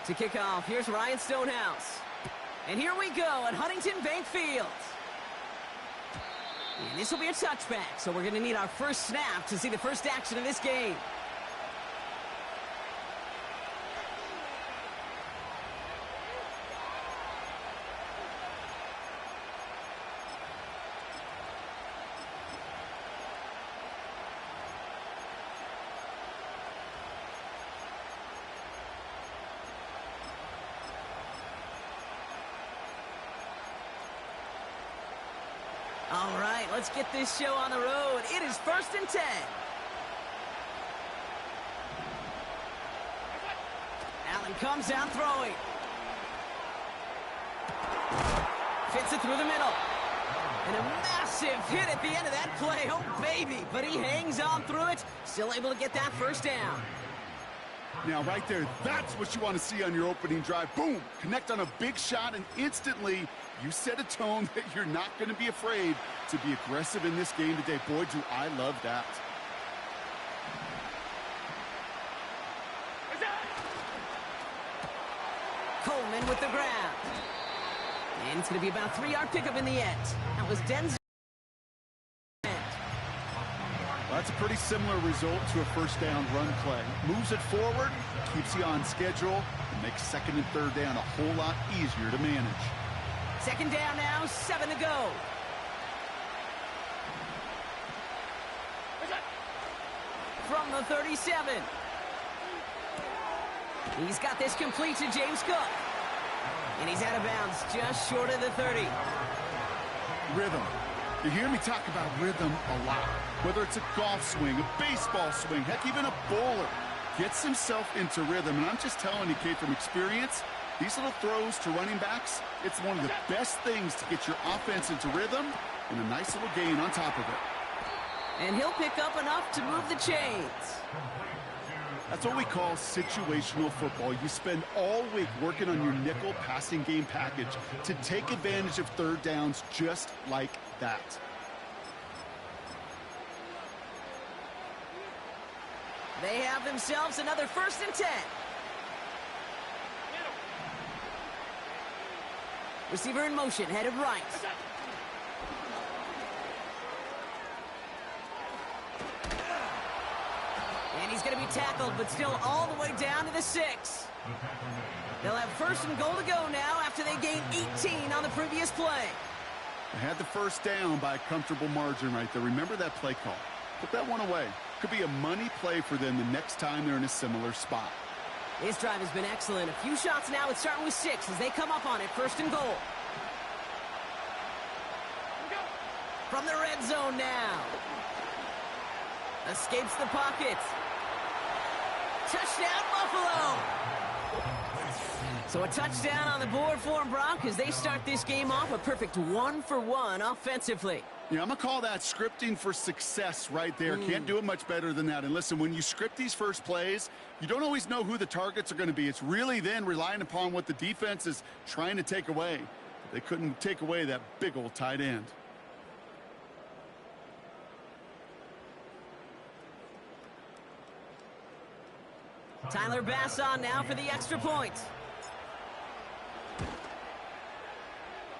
To kick off, here's Ryan Stonehouse. And here we go at Huntington Bank Field. And this will be a touchback, so we're going to need our first snap to see the first action of this game. All right, let's get this show on the road. It is 1st and 10. Allen comes out throwing. Fits it through the middle. And a massive hit at the end of that play. Oh, baby. But he hangs on through it. Still able to get that first down. Now, right there, that's what you want to see on your opening drive. Boom! Connect on a big shot, and instantly you set a tone that you're not going to be afraid to be aggressive in this game today. Boy, do I love that. Coleman with the grab. And it's going to be about a 3-yard pickup in the end. That was Denzel. That's a pretty similar result to a first down run play. Moves it forward, keeps you on schedule, and makes 2nd and 3rd down a whole lot easier to manage. 2nd down now, 7 to go. From the 37. He's got this complete to James Cook. And he's out of bounds just short of the 30. Rhythm. You hear me talk about rhythm a lot. Whether it's a golf swing, a baseball swing, heck, even a bowler gets himself into rhythm. And I'm just telling you, Kate, from experience, these little throws to running backs, it's one of the best things to get your offense into rhythm and a nice little gain on top of it. And he'll pick up enough to move the chains. That's what we call situational football. You spend all week working on your nickel passing game package to take advantage of 3rd downs just like that. They have themselves another 1st and 10. Receiver in motion, headed right. And he's going to be tackled, but still all the way down to the 6. They'll have 1st and goal to go now after they gained 18 on the previous play. They had the first down by a comfortable margin right there. Remember that play call. Put that one away. Could be a money play for them the next time they're in a similar spot. This drive has been excellent. A few shots now. It's starting with 6 as they come up on it. 1st and goal. From the red zone now. Escapes the pocket. Touchdown, Buffalo! So a touchdown on the board for them, Brock, as they start this game off a perfect 1-for-1 offensively. Yeah, I'm going to call that scripting for success right there. Can't do it much better than that. And listen, when you script these first plays, you don't always know who the targets are going to be. It's really then relying upon what the defense is trying to take away. They couldn't take away that big old tight end. Tyler Bass on now for the extra point.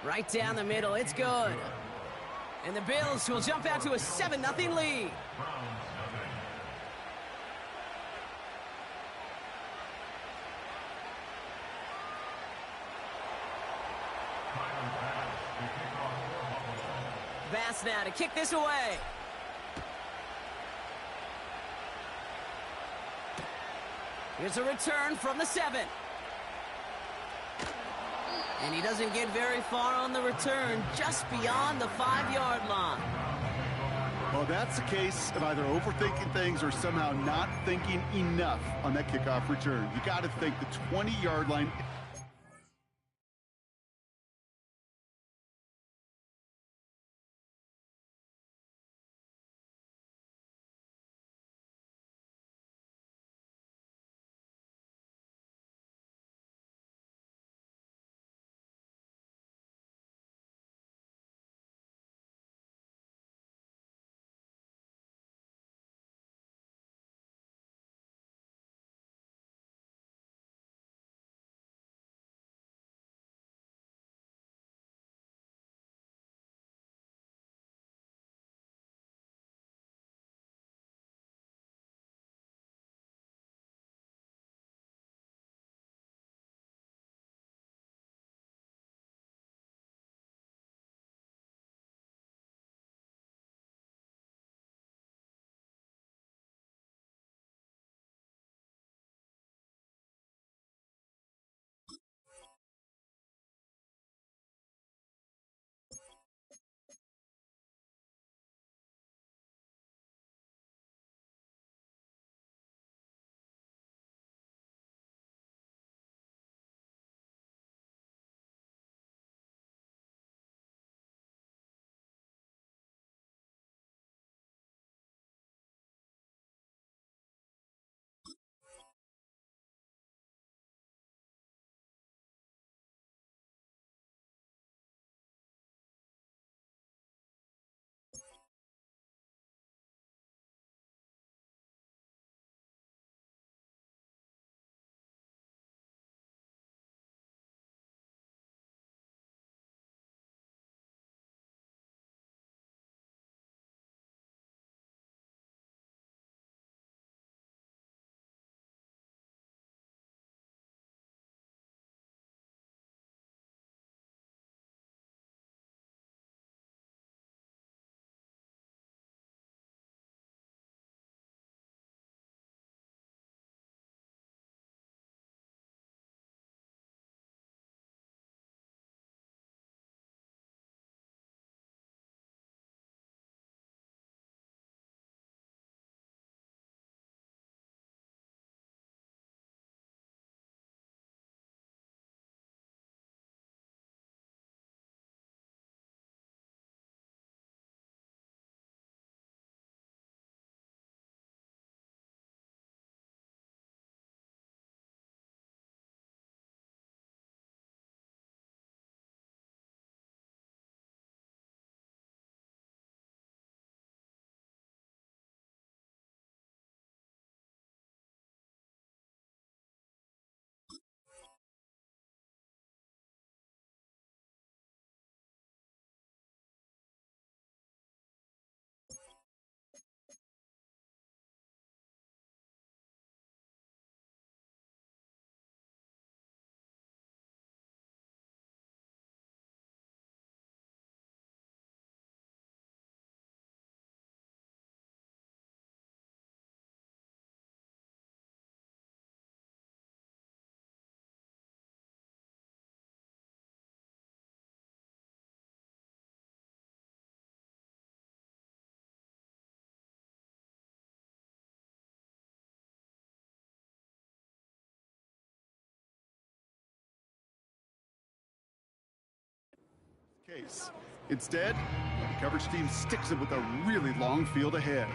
Right down the middle, it's good. And the Bills will jump out to a 7-0 lead. Bass now to kick this away. Here's a return from the 7. And he doesn't get very far on the return, just beyond the 5-yard line. Well, that's the case of either overthinking things or somehow not thinking enough on that kickoff return. You got to think the 20-yard line. case. Instead, the coverage team sticks it with a really long field ahead.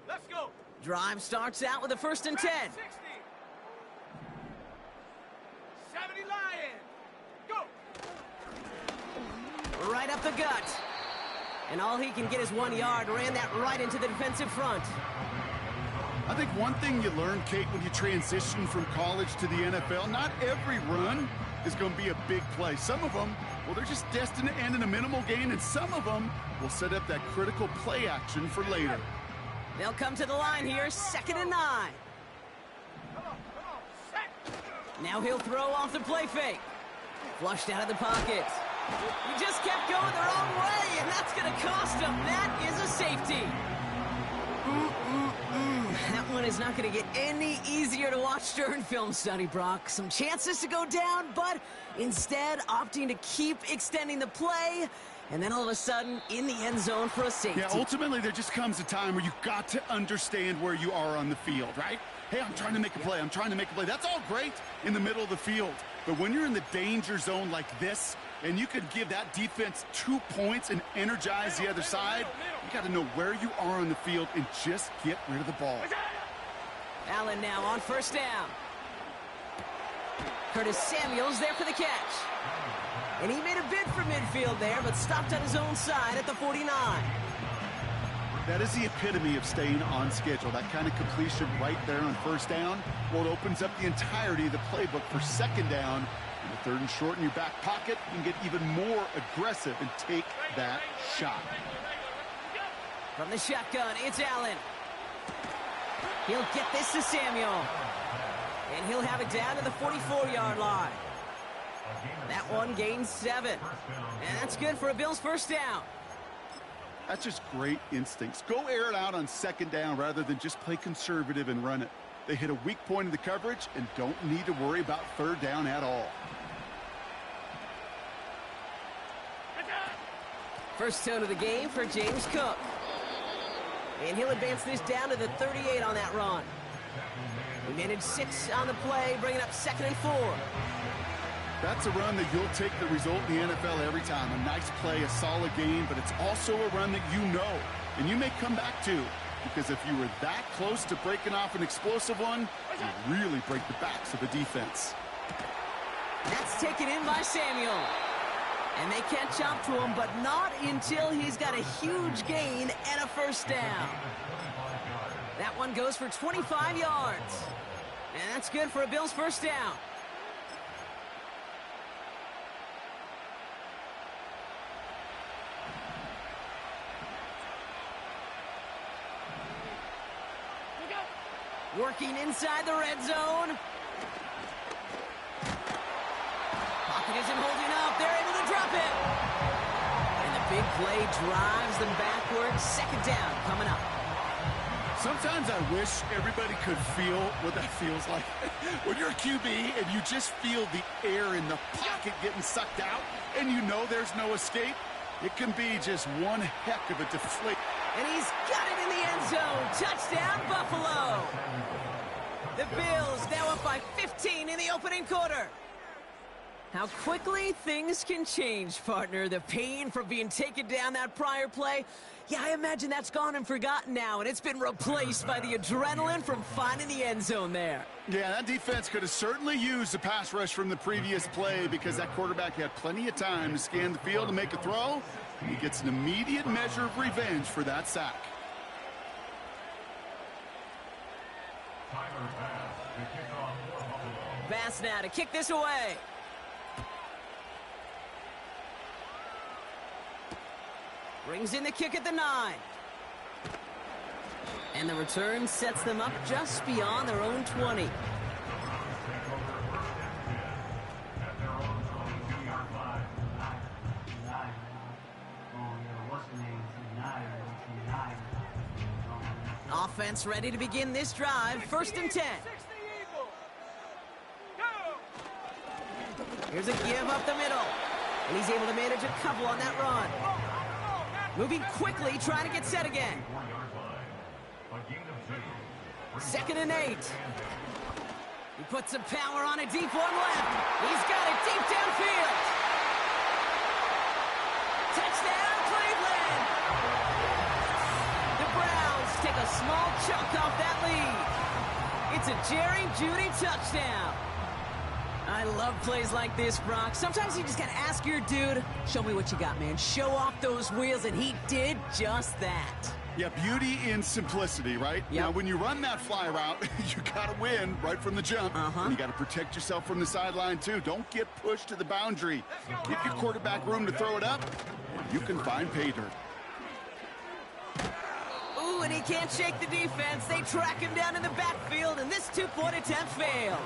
Let's go. Drive starts out with a 1st and 10. 60. 70 Lions. Go. Right up the gut. And all he can get is 1 yard. Ran that right into the defensive front. I think one thing you learn, Kate, when you transition from college to the NFL, not every run is going to be a big play. Some of them, well, they're just destined to end in a minimal gain, and some of them will set up that critical play action for later. They'll come to the line here, 2nd and 9. Now he'll throw off the play fake. Flushed out of the pocket. He just kept going the wrong way, and that's going to cost him. That is a safety. That one is not going to get any easier to watch during film study, Brock. Some chances to go down, but instead opting to keep extending the play, and then all of a sudden in the end zone for a safety. Yeah, ultimately there just comes a time where you've got to understand where you are on the field, right? Hey, I'm trying to make a play. I'm trying to make a play. That's all great in the middle of the field. But when you're in the danger zone like this, and you could give that defense 2 points and energize the other side, you got to know where you are on the field and just get rid of the ball. Allen now on 1st down. Curtis Samuel's there for the catch. And he made a bid for midfield there, but stopped on his own side at the 49. That is the epitome of staying on schedule. That kind of completion right there on 1st down. Well, it opens up the entirety of the playbook for 2nd down. And the 3rd and short in your back pocket, you can get even more aggressive and take that shot. From the shotgun, it's Allen. He'll get this to Samuel. And he'll have it down to the 44-yard line. That one gains 7. And that's good for a Bills 1st down. That's just great instincts. Go air it out on 2nd down rather than just play conservative and run it. They hit a weak point in the coverage and don't need to worry about 3rd down at all. First tone of the game for James Cook. And he'll advance this down to the 38 on that run. He managed 6 on the play, bringing up 2nd and 4. That's a run that you'll take the result in the NFL every time. A nice play, a solid game, but it's also a run that you know, and you may come back to, because if you were that close to breaking off an explosive one, you really break the backs of the defense. That's taken in by Samuel. And they catch up to him, but not until he's got a huge gain and a 1st down. That one goes for 25 yards. And that's good for a Bills 1st down. Working inside the red zone. Pocket isn't holding up. They're able to drop it. And the big play drives them backwards. 2nd down coming up. Sometimes I wish everybody could feel what that feels like. When you're a QB and you just feel the air in the pocket getting sucked out and you know there's no escape, it can be just one heck of a deflate. And he's got it in the end zone. Touchdown, Buffalo. The Bills now up by 15 in the opening quarter. How quickly things can change, partner. The pain from being taken down that prior play, yeah, I imagine that's gone and forgotten now, and it's been replaced by the adrenaline from finding the end zone there. Yeah, that defense could have certainly used the pass rush from the previous play because that quarterback had plenty of time to scan the field and make a throw. He gets an immediate measure of revenge for that sack. Bass now to kick this away. Brings in the kick at the 9. And the return sets them up just beyond their own 20. Offense ready to begin this drive. 1st and 10. Here's a give up the middle. And he's able to manage a couple on that run. Moving quickly, trying to get set again. 2nd and 8. He puts some power on a deep one left. He's got it deep downfield. Touchdown, Cleveland! The Browns take a small chunk off that lead. It's a Jerry Jeudy touchdown. I love plays like this, Brock. Sometimes you just gotta ask your dude, show me what you got, man. Show off those wheels, and he did just that. Yeah, beauty in simplicity, right? Yep. Now, when you run that fly route, you got to win right from the jump. And you got to protect yourself from the sideline, too. Don't get pushed to the boundary. Give your quarterback room to throw it up, and you can find pay dirt. Ooh, and he can't shake the defense. They track him down in the backfield, and this two-point attempt fails.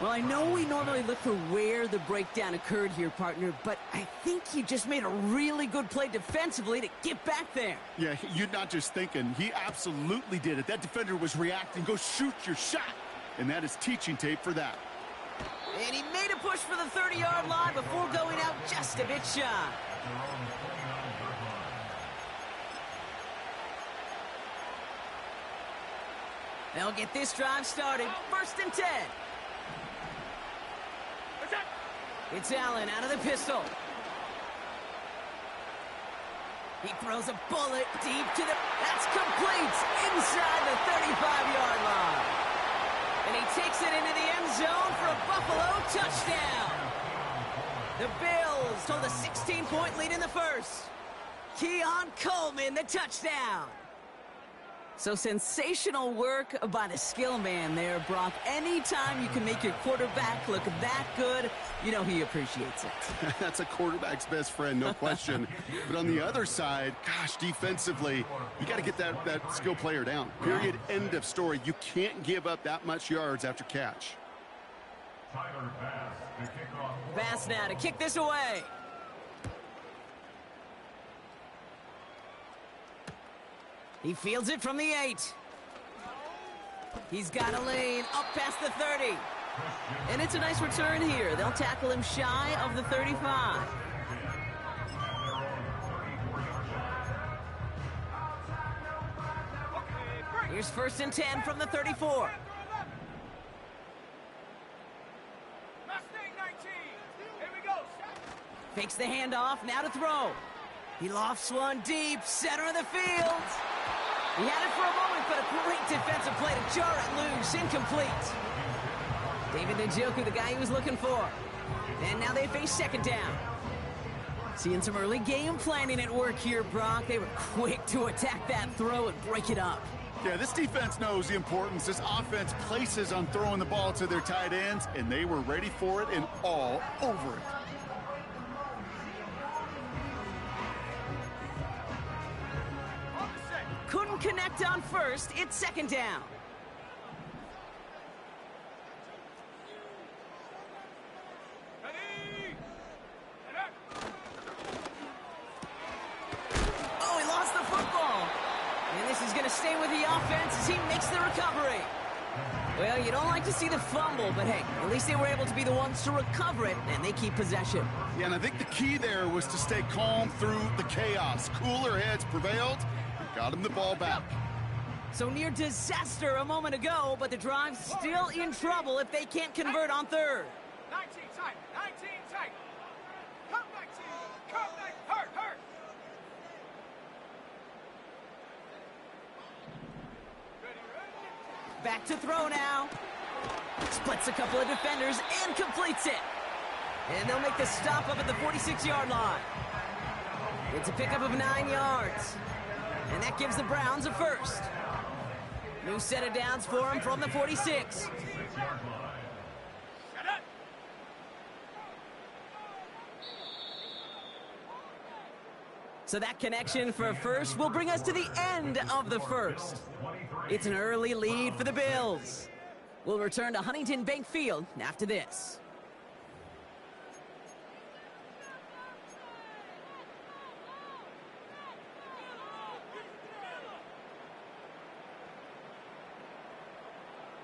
Well, I know we normally look for where the breakdown occurred here, partner, but I think he just made a really good play defensively to get back there. Yeah, you're not just thinking. He absolutely did it. That defender was reacting. Go shoot your shot. And that is teaching tape for that. And he made a push for the 30-yard line before going out just a bit shy. They'll get this drive started. 1st and 10. It's Allen out of the pistol. He throws a bullet deep to the... That's complete inside the 35-yard line. And he takes it into the end zone for a Buffalo touchdown. The Bills hold a 16-point lead in the first. Keon Coleman, the touchdown. So sensational work by the skill man there, Brock. Anytime you can make your quarterback look that good, you know he appreciates it. That's a quarterback's best friend, no question. But on the other side, gosh, defensively, you got to get that skill player down. Period, end of story. You can't give up that much yards after catch. Bass now to kick this away. He fields it from the 8. He's got a lane up past the 30. And it's a nice return here. They'll tackle him shy of the 35. Here's 1st and 10 from the 34. Fakes the handoff, now to throw. He lofts one deep, center of the field. He had it for a moment, but a great defensive play to jar it loose, incomplete. David Njoku, the guy he was looking for. And now they face 2nd down. Seeing some early game planning at work here, Brock. They were quick to attack that throw and break it up. Yeah, this defense knows the importance this offense places on throwing the ball to their tight ends, and they were ready for it and all over it. Couldn't connect on 1st. It's 2nd down. Oh, he lost the football. And this is going to stay with the offense as he makes the recovery. Well, you don't like to see the fumble, but hey, at least they were able to be the ones to recover it, and they keep possession. Yeah, and I think the key there was to stay calm through the chaos. Cooler heads prevailed. Got him the ball back. So near disaster a moment ago, but the drive's still in trouble if they can't convert on 3rd. 19 tight, 19 tight. Come back to you. Come back. Hurt. Back to throw now. Splits a couple of defenders and completes it. And they'll make the stop up at the 46-yard line. It's a pickup of 9 yards. And that gives the Browns a 1st. New set of downs for him from the 46. So that connection for a 1st will bring us to the end of the 1st. It's an early lead for the Bills. We'll return to Huntington Bank Field after this.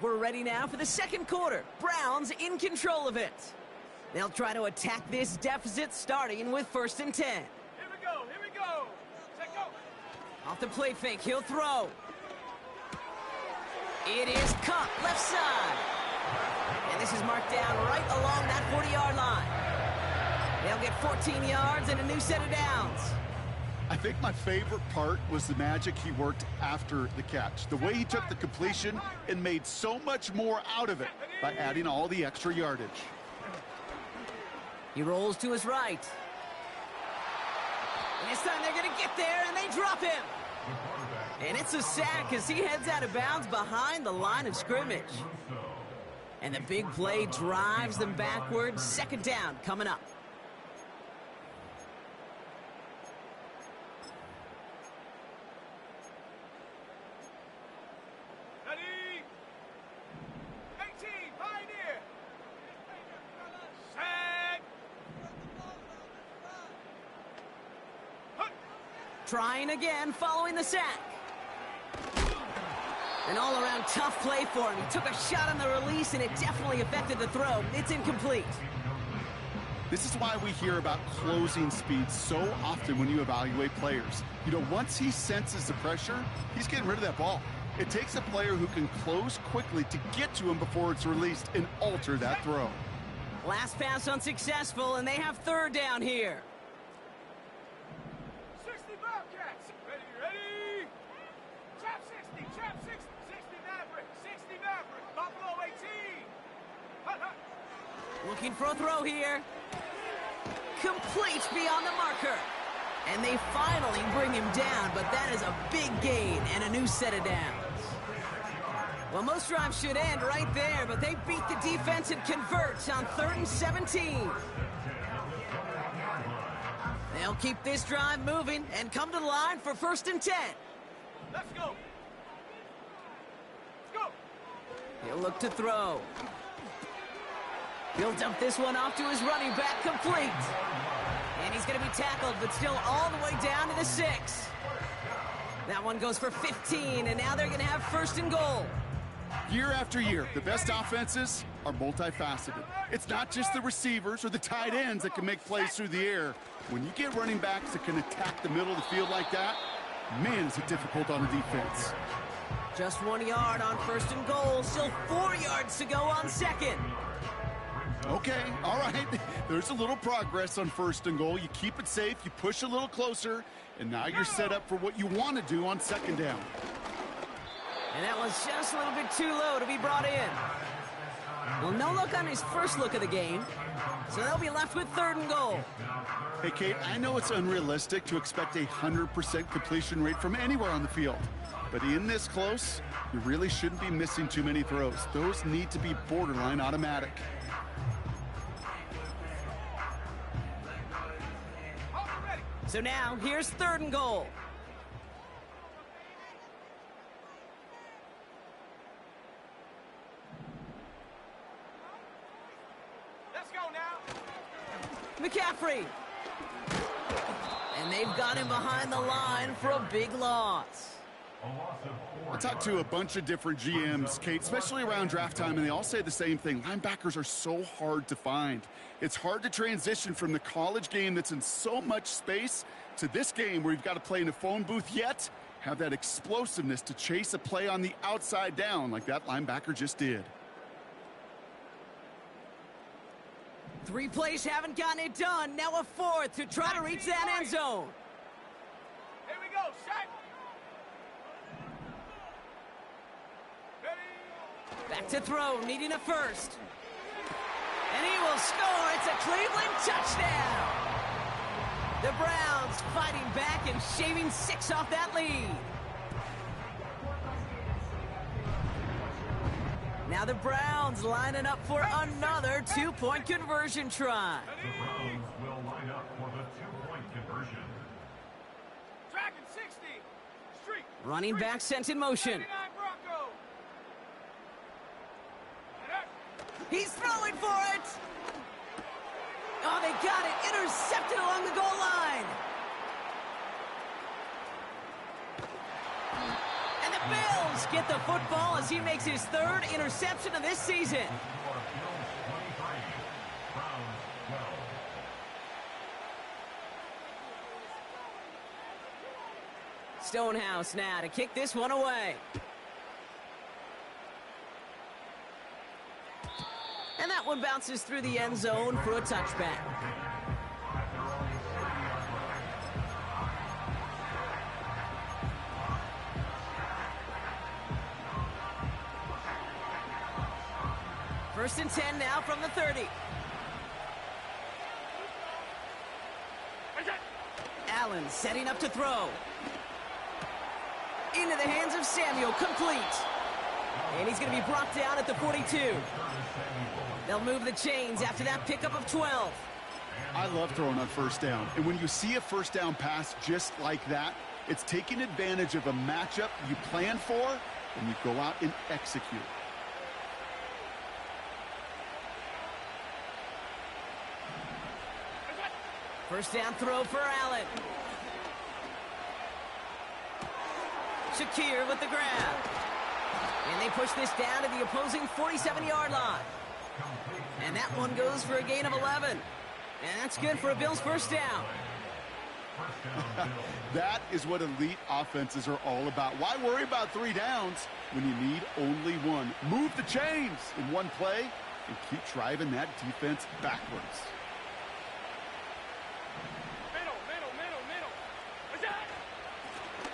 We're ready now for the 2nd quarter. Browns in control of it. They'll try to attack this deficit starting with 1st and 10. Here we go, here we go. Set go. Off the play fake, he'll throw. It is caught left side. And this is marked down right along that 40-yard line. They'll get 14 yards and a new set of downs. I think my favorite part was the magic he worked after the catch. The way he took the completion and made so much more out of it by adding all the extra yardage. He rolls to his right. And this time they're going to get there, and they drop him. And it's a sack as he heads out of bounds behind the line of scrimmage. And the big play drives them backwards. 2nd down coming up. Ready? 18, Pioneer. Set. Hut. Trying again following the sack. An all-around tough play for him. He took a shot on the release, and it definitely affected the throw. It's incomplete. This is why we hear about closing speed so often when you evaluate players. You know, once he senses the pressure, he's getting rid of that ball. It takes a player who can close quickly to get to him before it's released and alter that throw. Last pass unsuccessful, and they have 3rd down here. 60 Bobcats. Ready? Trap 60, trap 60. 60 Maverick, 60 Maverick. Buffalo 18. Hut, hut. Looking for a throw here. Complete beyond the marker. And they finally bring him down, but that is a big gain and a new set of downs. Well, most drives should end right there, but they beat the defense and convert on 3rd and 17. They'll keep this drive moving and come to the line for 1st and 10. Let's go. Let's go. He'll look to throw. He'll dump this one off to his running back, complete. And he's going to be tackled, but still all the way down to the 6. That one goes for 15, and now they're going to have 1st and goal. Year after year, the best offenses are multifaceted. It's not just the receivers or the tight ends that can make plays through the air. When you get running backs that can attack the middle of the field like that, man, is it difficult on the defense. Just 1 yard on 1st and goal, still 4 yards to go on 2nd. Okay, all right. There's a little progress on 1st and goal. You keep it safe, you push a little closer, and now you're set up for what you want to do on 2nd down. And that was just a little bit too low to be brought in. Well, no look on his first look of the game, so they'll be left with 3rd and goal. Hey, Kate, I know it's unrealistic to expect a 100% completion rate from anywhere on the field. But in this close, you really shouldn't be missing too many throws. Those need to be borderline automatic. So now, here's 3rd and goal. Let's go now. McCaffrey. And they've got him behind the line for a big loss. I talked to a bunch of different GMs, Kate, especially around draft time, and they all say the same thing. Linebackers are so hard to find. It's hard to transition from the college game that's in so much space to this game where you've got to play in a phone booth, yet have that explosiveness to chase a play on the outside down like that linebacker just did. 3 plays haven't gotten it done. Now a 4th to try to reach that end zone. Here we go, set. Ready? Back to throw, needing a 1st. And he will score. It's a Cleveland touchdown. The Browns fighting back and shaving 6 off that lead. Now the Browns lining up for another 2-point conversion try. The Browns will line up for the 2-point conversion. Dragon 60. Streak. Running back sent in motion. 99 Bronco. And up. He's throwing for it. Oh, they got it. Intercepted along the goal line. And the Bills get the football as he makes his 3rd interception of this season. For Bills 23, Browns Stonehouse now to kick this one away. And that one bounces through the end zone for a touchback. First and 10 now from the 30. Allen setting up to throw. Into the hands of Samuel, complete. And he's going to be brought down at the 42. They'll move the chains after that pickup of 12. I love throwing on first down. And when you see a first down pass just like that, it's taking advantage of a matchup you plan for, and you go out and execute. First down throw for Allen. Shakir with the grab. And they push this down to the opposing 47-yard line. And that one goes for a gain of 11. And that's good for a Bills first down. That is what elite offenses are all about. Why worry about 3 downs when you need only one? Move the chains in one play and keep driving that defense backwards.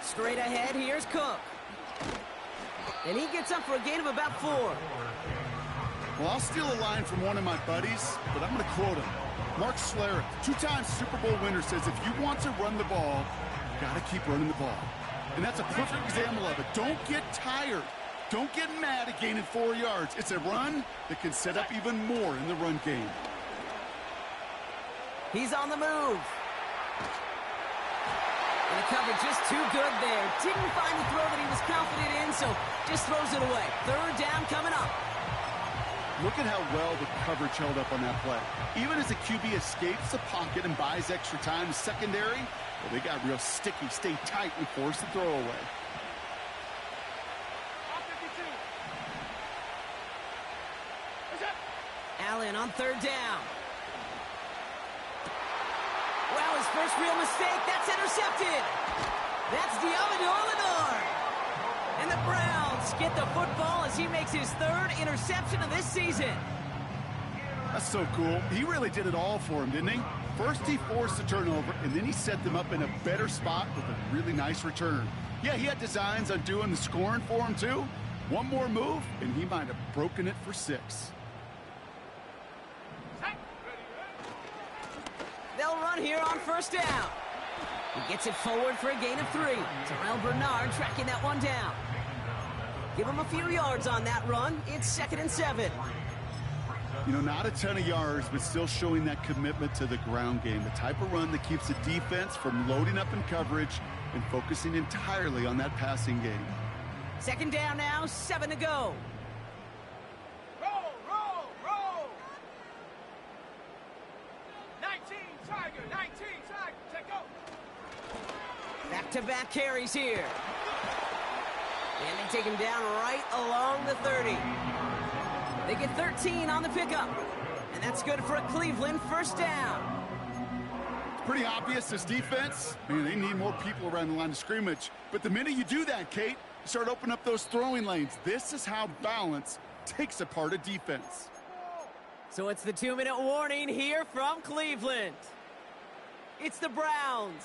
Straight ahead, here's Cook. And he gets up for a gain of about 4. Well, I'll steal a line from one of my buddies, but I'm going to quote him. Mark Schlereth, 2-time Super Bowl winner, says if you want to run the ball, you got to keep running the ball. And that's a perfect example of it. Don't get tired. Don't get mad at gaining 4 yards. It's a run that can set up even more in the run game. He's on the move. And the coverage just too good there. Didn't find the throw that he was confident in, so just throws it away. Third down coming up. Look at how well the coverage held up on that play. Even as the QB escapes the pocket and buys extra time, the secondary, well, they got real sticky, stay tight, and force the throw away. Allen on third down. Wow, his first real mistake. That's intercepted. That's Diamador Lenore. And the Browns get the football as he makes his 3rd interception of this season. That's so cool. He really did it all for him, didn't he? First he forced the turnover, and then he set them up in a better spot with a really nice return. Yeah, he had designs on doing the scoring for him, too. One more move, and he might have broken it for 6. They'll run here on first down. He gets it forward for a gain of 3. Terrell Bernard tracking that one down. Give him a few yards on that run. It's 2nd and 7. You know, not a ton of yards, but still showing that commitment to the ground game. The type of run that keeps the defense from loading up in coverage and focusing entirely on that passing game. 2nd down now, 7 to go. Roll, roll, roll. 19, Tiger, 19, Tiger. Check go. Back-to-back carries here. And they take him down right along the 30. They get 13 on the pickup. And that's good for a Cleveland first down. It's pretty obvious this defense, man, they need more people around the line of scrimmage. But the minute you do that, Kate, you start opening up those throwing lanes. This is how balance takes apart a defense. So it's the 2-minute warning here from Cleveland. It's the Browns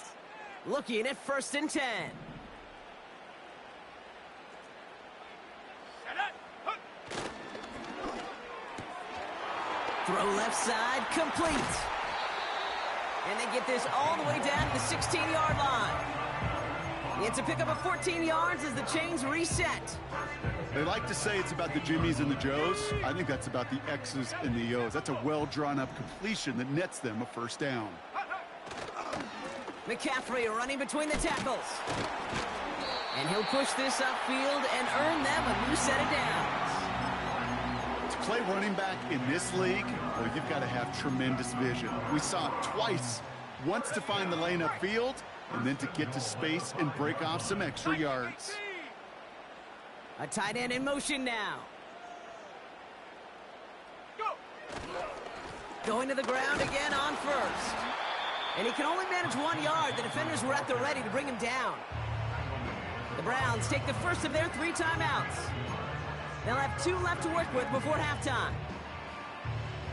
looking at 1st and 10. Throw left side, complete. And they get this all the way down to the 16-yard line. It's a pickup of 14 yards as the chains reset. They like to say it's about the Jimmies and the Joes. I think that's about the X's and the O's. That's a well-drawn-up completion that nets them a first down. McCaffrey running between the tackles. And he'll push this upfield and earn them a new set of downs. To play running back in this league, well, you've got to have tremendous vision. We saw it twice. Once to find the lane upfield, and then to get to space and break off some extra yards. A tight end in motion now. Going to the ground again on first. And he can only manage 1 yard. The defenders were at the ready to bring him down. The Browns take the first of their 3 timeouts. They'll have 2 left to work with before halftime.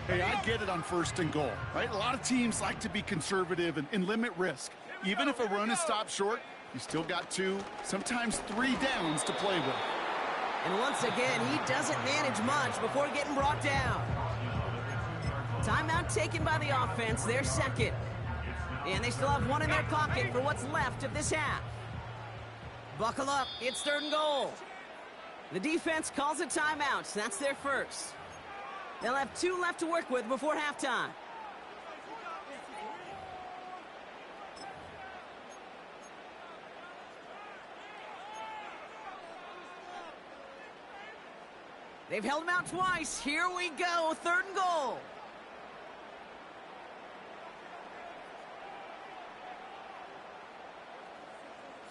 Hey, I get it on 1st and goal, right? A lot of teams like to be conservative and limit risk. Even if a run is stopped short, you still got 2, sometimes 3 downs to play with. And once again, he doesn't manage much before getting brought down. Timeout taken by the offense, their second. And they still have 1 in their pocket for what's left of this half. Buckle up, it's 3rd and goal. The defense calls a timeout, that's their first. They'll have 2 left to work with before halftime. They've held him out twice. Here we go, 3rd and goal.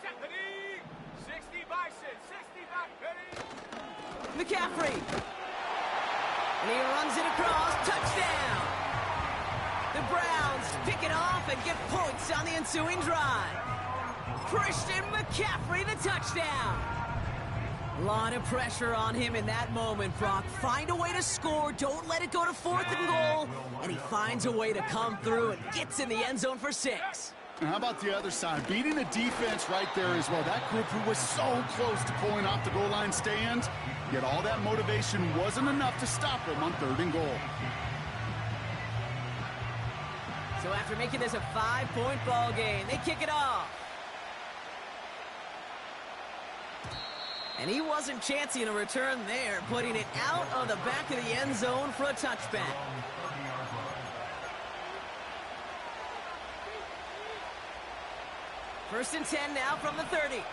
Set the knee. 60 bison, 60 back, ready. McCaffrey. And he runs it across. Touchdown. The Browns pick it off and get points on the ensuing drive. Christian McCaffrey, the touchdown. A lot of pressure on him in that moment, Brock. Find a way to score. Don't let it go to 4th and goal. And he finds a way to come through and gets in the end zone for 6. And how about the other side? Beating the defense right there as well. That group who was so close to pulling off the goal line stand, yet all that motivation wasn't enough to stop him on 3rd and goal. So after making this a 5-point ball game, they kick it off. And he wasn't chancing a return there, putting it out of the back of the end zone for a touchback. First and 10 now from the 30.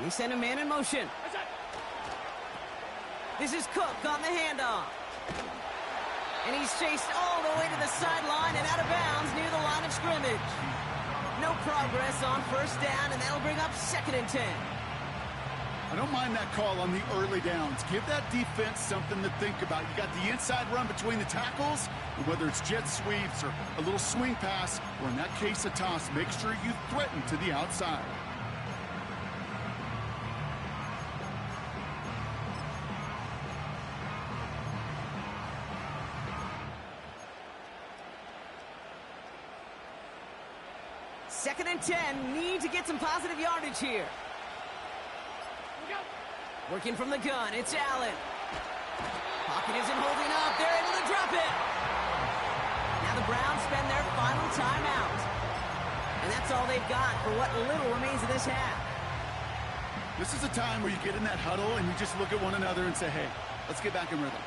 We send a man in motion. This is Cook on the handoff. And he's chased all the way to the sideline and out of bounds near the line of scrimmage. No progress on 1st down, and that'll bring up 2nd and 10. I don't mind that call on the early downs. Give that defense something to think about. You got the inside run between the tackles, and whether it's jet sweeps or a little swing pass, or in that case a toss, make sure you threaten to the outside. Second and 10, need to get some positive yardage here. Working from the gun, it's Allen. Pocket isn't holding up, they're able to drop it. Now the Browns spend their final timeout. And that's all they've got for what little remains of this half. This is a time where you get in that huddle and you just look at one another and say, hey, let's get back in rhythm.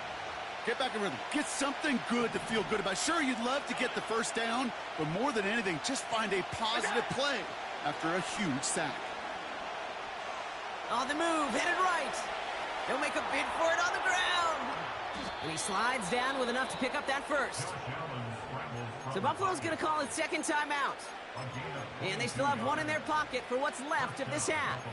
Get back in rhythm. Get something good to feel good about. Sure, you'd love to get the 1st down, but more than anything, just find a positive play after a huge sack. On the move, headed right. They'll make a bid for it on the ground. And he slides down with enough to pick up that first. So Buffalo's going to call it 2nd timeout. And they still have 1 in their pocket for what's left of this half.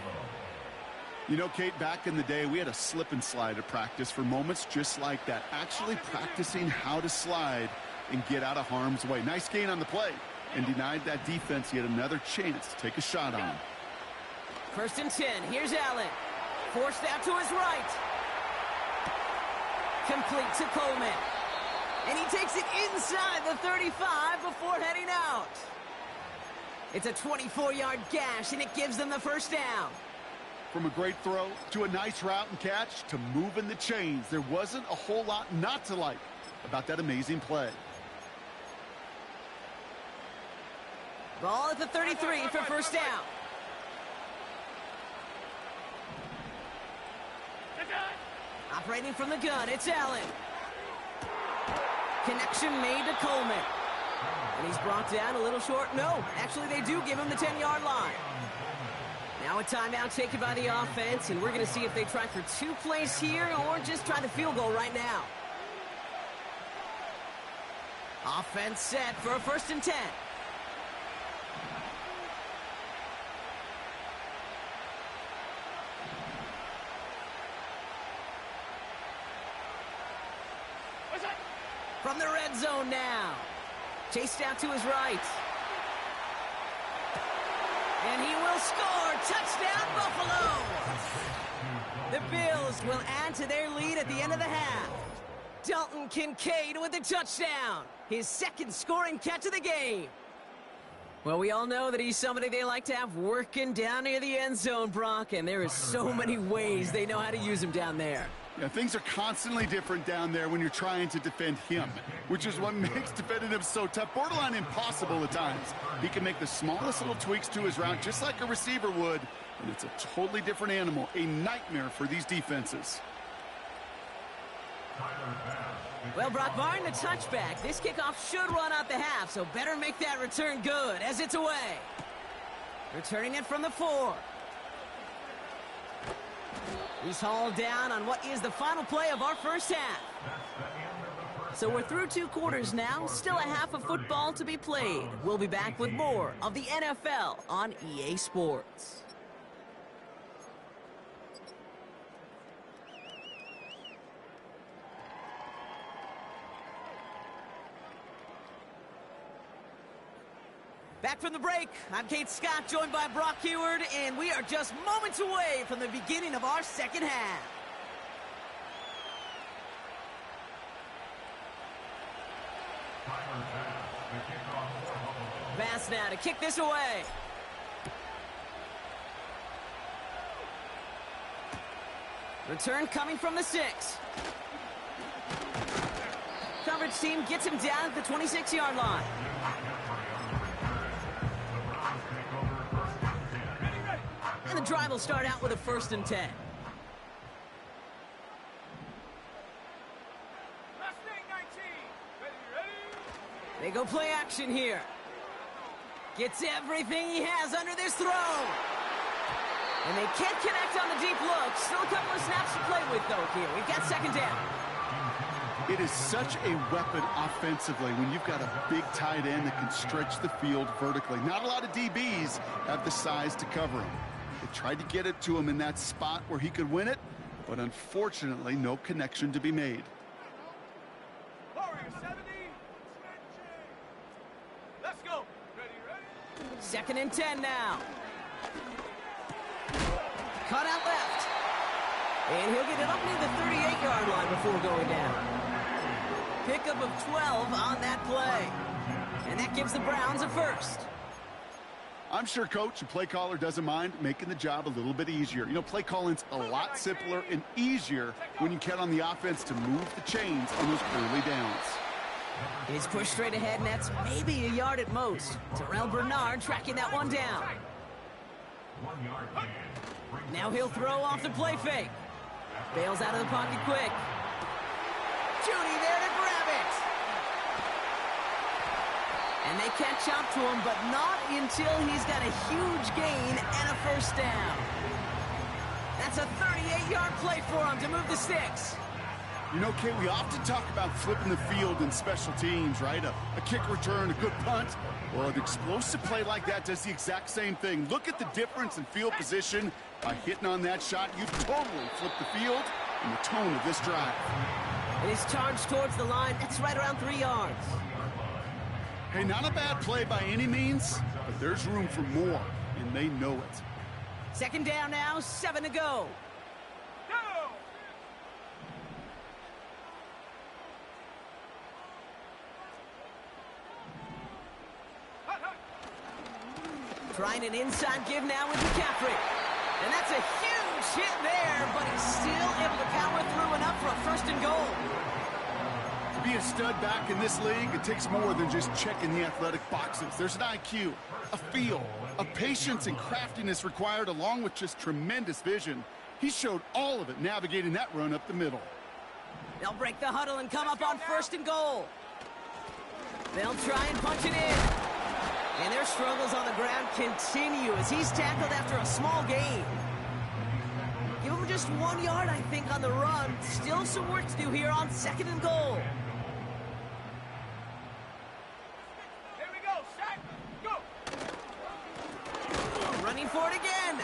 You know, Kate, back in the day, we had a slip and slide at practice for moments just like that. Actually practicing how to slide and get out of harm's way. Nice gain on the play and denied that defense yet another chance to take a shot on him. 1st and 10, here's Allen. Forced out to his right. Complete to Coleman. And he takes it inside the 35 before heading out. It's a 24-yard gash, and it gives them the 1st down. From a great throw to a nice route and catch to moving the chains, there wasn't a whole lot not to like about that amazing play. Ball at the 33 for 1st down. Operating from the gun, it's Allen. Connection made to Coleman. And he's brought down a little short. No, actually they do give him the 10-yard line. Now a timeout taken by the offense, and we're going to see if they try for 2 plays here or just try the field goal right now. Offense set for a 1st and 10. From the red zone now. Chased out to his right. And he will score. Touchdown, Buffalo. The Bills will add to their lead at the end of the half. Dalton Kincaid with the touchdown. His second scoring catch of the game. Well, we all know that he's somebody they like to have working down near the end zone, Brock, and there is so many ways they know how to use him down there. Yeah, things are constantly different down there when you're trying to defend him, which is what makes defending him so tough, borderline impossible at times. He can make the smallest little tweaks to his route just like a receiver would, and it's a totally different animal, a nightmare for these defenses. Well, Brock, barring the touchback, this kickoff should run out the half, so better make that return good as it's away. Returning it from the 4. He's hauled down on what is the final play of our first half. So we're through 2 quarters now, still a half of football to be played. We'll be back with more of the NFL on EA Sports. Back from the break, I'm Kate Scott, joined by Brock Heward, and we are just moments away from the beginning of our second half. Pass now to kick this away. Return coming from the 6. Coverage team gets him down at the 26-yard line. And the drive will start out with a 1st and 10. They go play action here. Gets everything he has under this throw. And they can't connect on the deep look. Still a couple of snaps to play with, though, here. We've got 2nd down. It is such a weapon offensively when you've got a big tight end that can stretch the field vertically. Not a lot of DBs have the size to cover him. They tried to get it to him in that spot where he could win it, but unfortunately, no connection to be made. Warrior 70. Let's go. Ready? 2nd and 10 now. Cut out left. And he'll get it up near the 38-yard line before going down. Pickup of 12 on that play. And that gives the Browns a 1st. I'm sure coach and play caller doesn't mind making the job a little bit easier. You know, play calling's a lot simpler and easier when you count on the offense to move the chains on those early downs. He's pushed straight ahead, and that's maybe a yard at most. Terrell Bernard tracking that one down. Now he'll throw off the play fake. Bails out of the pocket quick. Judy there to grab it. And they catch up to him, but not until he's got a huge gain and a 1st down. That's a 38-yard play for him to move the sticks. You know, Kate, we often talk about flipping the field in special teams, right? A kick return, a good punt. Well, an explosive play like that does the exact same thing. Look at the difference in field position. By hitting on that shot, you totally flip the field and the tone of this drive. And he's charged towards the line. That's right around 3 yards. Hey, not a bad play by any means, but there's room for more, and they know it. 2nd down now, 7 to go. Trying an inside give now with McCaffrey. And that's a huge hit there, but he's still able to power through enough for a 1st and goal. To be a stud back in this league, it takes more than just checking the athletic boxes. There's an IQ, a feel, a patience and craftiness required, along with just tremendous vision. He showed all of it navigating that run up the middle. They'll break the huddle and come up on 1st and goal. They'll try and punch it in. And their struggles on the ground continue as he's tackled after a small gain. Give him just 1 yard, I think, on the run. Still some work to do here on 2nd and goal. Here we go. Set. Go. Running for it again.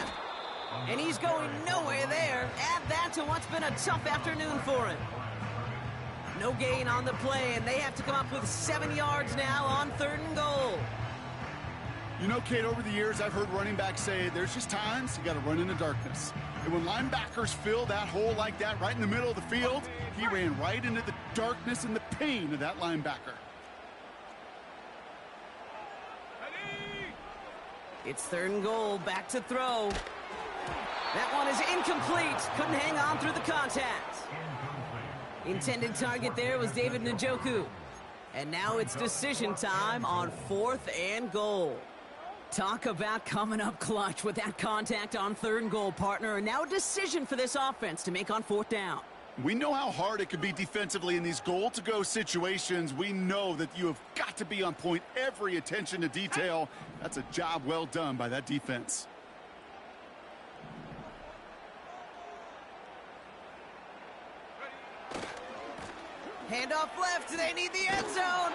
And he's going nowhere there. Add that to what's been a tough afternoon for him. No gain on the play, and they have to come up with 7 yards now on 3rd and goal. You know, Kate, over the years, I've heard running backs say there's just times you got to run in the darkness. And when linebackers fill that hole like that right in the middle of the field, he ran right into the darkness and the pain of that linebacker. It's 3rd and goal, back to throw. That one is incomplete. Couldn't hang on through the contact. Intended target there was David Njoku. And now it's decision time on 4th and goal. Talk about coming up clutch with that contact on 3rd and goal, partner. And now a decision for this offense to make on 4th down. We know how hard it can be defensively in these goal-to-go situations. We know that you have got to be on point, every attention to detail. That's a job well done by that defense. Handoff left, they need the end zone.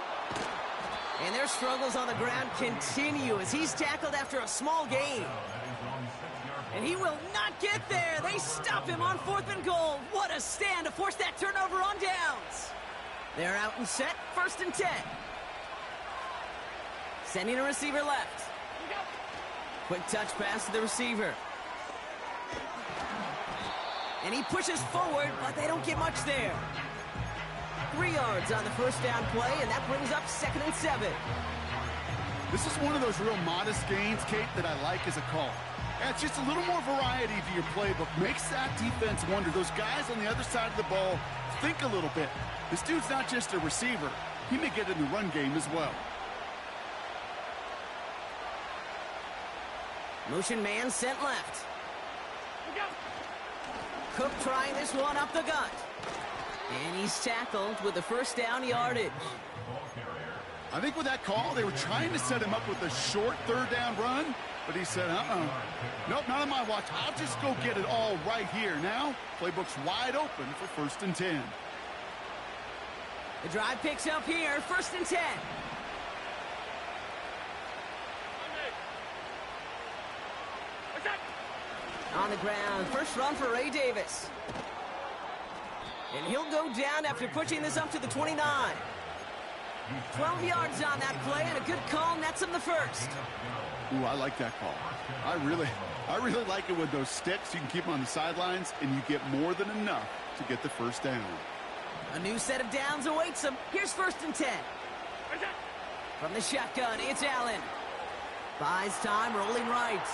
And their struggles on the ground continue as he's tackled after a small gain. And he will not get there. They stop him on 4th and goal. What a stand to force that turnover on downs. They're out and set, 1st and 10. Sending a receiver left. Quick touch pass to the receiver. And he pushes forward, but they don't get much there. 3 yards on the 1st down play, and that brings up 2nd and 7. This is one of those real modest gains, Kate, that I like as a call. It's just a little more variety to your playbook. Makes that defense wonder. Those guys on the other side of the ball think a little bit. This dude's not just a receiver. He may get in the run game as well. Motion man sent left. Cook trying this one up the gut. And he's tackled with the 1st down yardage. I think with that call, they were trying to set him up with a short 3rd down run, but he said, nope, not on my watch. I'll just go get it all right here. Now, playbook's wide open for 1st and 10. The drive picks up here, 1st and 10. On the ground, first run for Ray Davis. And he'll go down after pushing this up to the 29. 12 yards on that play, and a good call nets him the 1st. Ooh, I like that call. I really like it with those sticks. You can keep them on the sidelines, and you get more than enough to get the 1st down. A new set of downs awaits him. Here's 1st and 10. From the shotgun, it's Allen. Buys time, rolling right.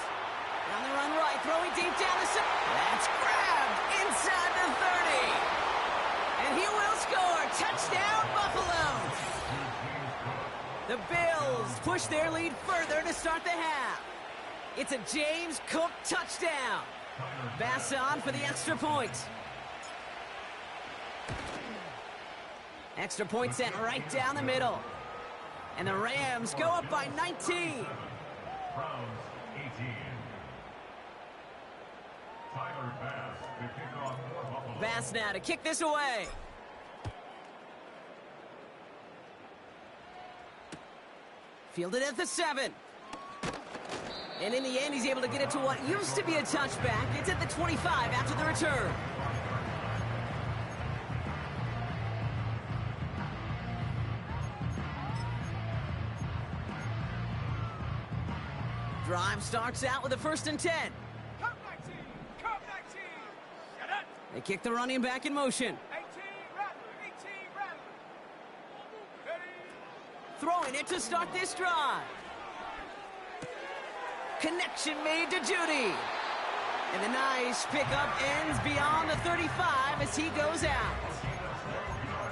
On the run right, throwing deep down the center. That's grabbed inside the 30. And he will score. Touchdown, Buffalo. The Bills push their lead further to start the half. It's a James Cook touchdown. Bass on for the extra point. Extra point sent right down the middle. And the Rams go up by 19. Browns 18. Tyler Bass to kick off for Buffalo. Bass now to kick this away. Fielded at the 7. And in the end, he's able to get it to what used to be a touchback. It's at the 25 after the return. Drive starts out with a 1st and 10. Come 19! Come 19! Get it! They kick the running back in motion. 18 Rattler! 18 Rattler! Ready! Throwing it to start this drive. Connection made to Judy. And the nice pickup ends beyond the 35 as he goes out.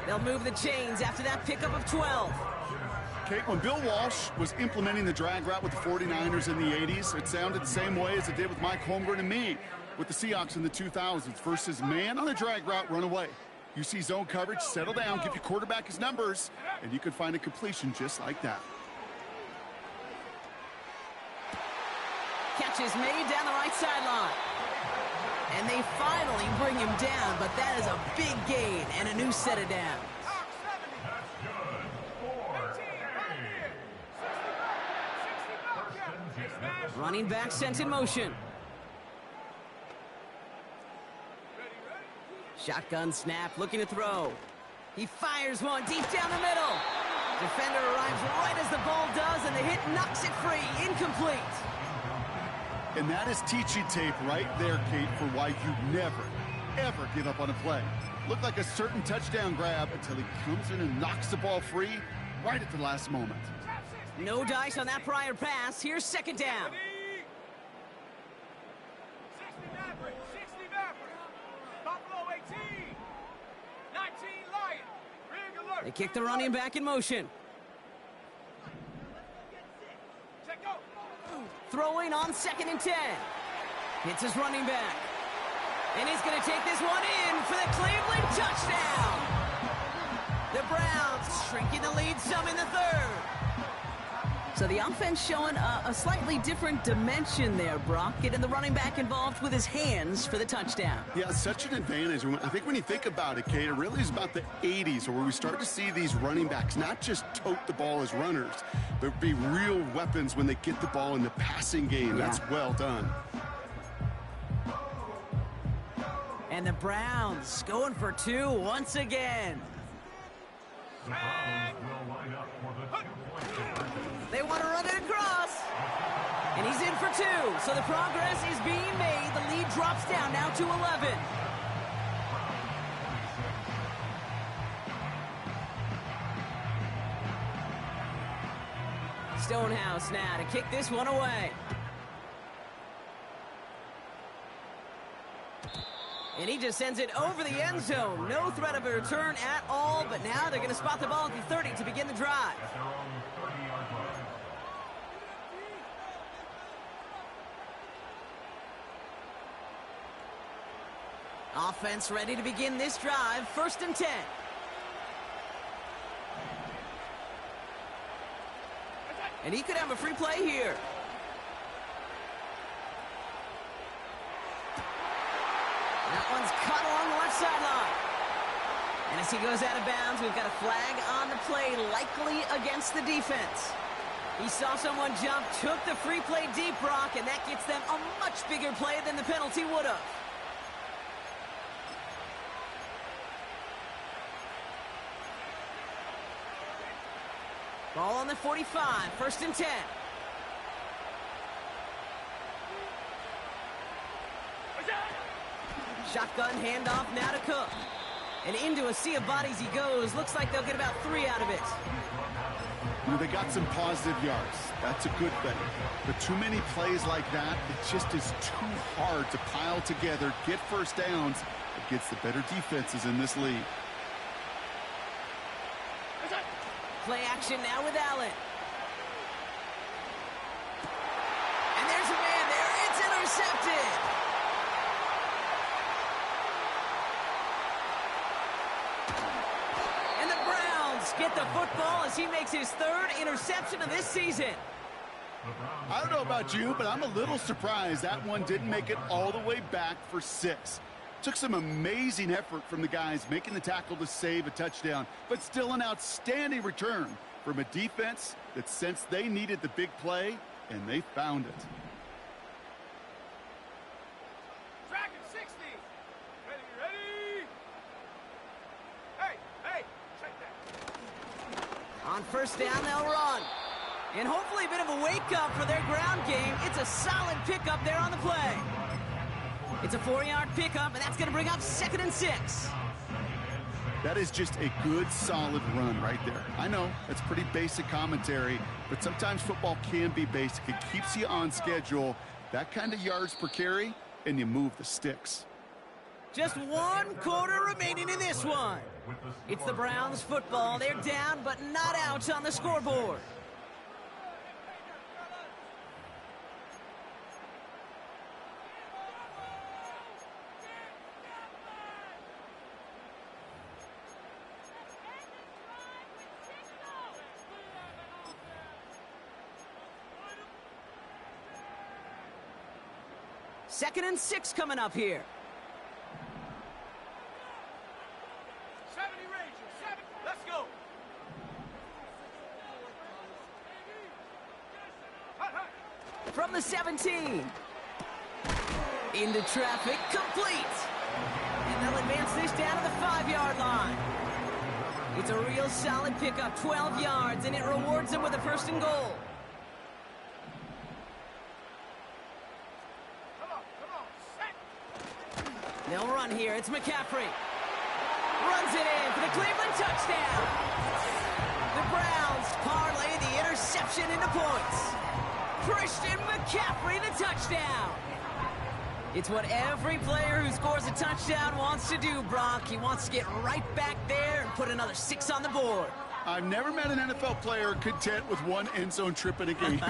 They'll move the chains after that pickup of 12. Kate, when Bill Walsh was implementing the drag route with the 49ers in the 80s, it sounded the same way as it did with Mike Holmgren and me with the Seahawks in the 2000s versus man on the drag route, run away. You see zone coverage, settle down, give your quarterback his numbers, and you can find a completion just like that. Catch is made down the right sideline. And they finally bring him down, but that is a big gain and a new set of downs. Running back sent in motion. Shotgun snap, looking to throw. He fires one deep down the middle. Defender arrives right as the ball does, and the hit knocks it free. Incomplete. And that is teaching tape right there, Kate, for why you never, ever give up on a play. Looked like a certain touchdown grab until he comes in and knocks the ball free right at the last moment. No dice on that prior pass. Here's second down. 60 Maverick, 60 Maverick. Buffalo 18. 19 Lion. Ring alert. They kick the running back in motion. Check go. Throwing on 2nd and 10. Hits his running back. And he's going to take this one in for the Cleveland touchdown. The Browns shrinking the lead some in the third. So the offense showing a slightly different dimension there, Brock. Getting the running back involved with his hands for the touchdout. Yeah, such an advantage. I think when you think about it, Kate, it really is about the 80s where we start to see these running backs not just tote the ball as runners, but be real weapons when they get the ball in the passing game. Yeah. That's well done. And the Browns going for 2 once again. The Browns will line up for the 2-point conversion. They want to run it across. And he's in for 2. So the progress is being made. The lead drops down now to 11. Stonehouse now to kick this one away. And he just sends it over the end zone. No threat of a return at all, but now they're going to spot the ball at the 30 to begin the drive. At their own 30-yard line. Offense ready to begin this drive. 1st and 10. And he could have a free play here. That one's cut along the left sideline. And as he goes out of bounds, we've got a flag on the play, likely against the defense. He saw someone jump, took the free play deep, Brock, and that gets them a much bigger play than the penalty would have. Ball on the 45, 1st and 10. Shotgun handoff now to Cook. And into a sea of bodies he goes. Looks like they'll get about 3 out of it. You know, they got some positive yards. That's a good thing. But too many plays like that, it just is too hard to pile together, get first downs against the better defenses in this league. Play action now with Allen. And there's a man there. It's intercepted. And the Browns get the football as he makes his 3rd interception of this season. I don't know about you, but I'm a little surprised that one didn't make it all the way back for 6. Took some amazing effort from the guys making the tackle to save a touchdown, but still an outstanding return from a defense that sensed they needed the big play, and they found it. Dragon 60. Ready. Hey, check that. On 1st down, they'll run. And hopefully a bit of a wake-up for their ground game. It's a solid pickup there on the play. It's a 4-yard pickup, and that's going to bring up 2nd and 6. That is just a good, solid run right there. I know, that's pretty basic commentary, but sometimes football can be basic. It keeps you on schedule. That kind of yards per carry, and you move the sticks. Just 1 quarter remaining in this one. It's the Browns football. They're down, but not out on the scoreboard. Second and 6 coming up here. 70 Rangers, 70. Let's go. From the 17. Into traffic, complete. And they'll advance this down to the 5-yard line. It's a real solid pickup, 12 yards, and it rewards him with a first and goal. Come on, set. They'll run here. It's McCaffrey. Runs it in for the Cleveland touchdown. The Browns parlay the interception into points. Christian McCaffrey, the touchdown. It's what every player who scores a touchdown wants to do, Brock. He wants to get right back there and put another 6 on the board. I've never met an NFL player content with one end zone trip in a game.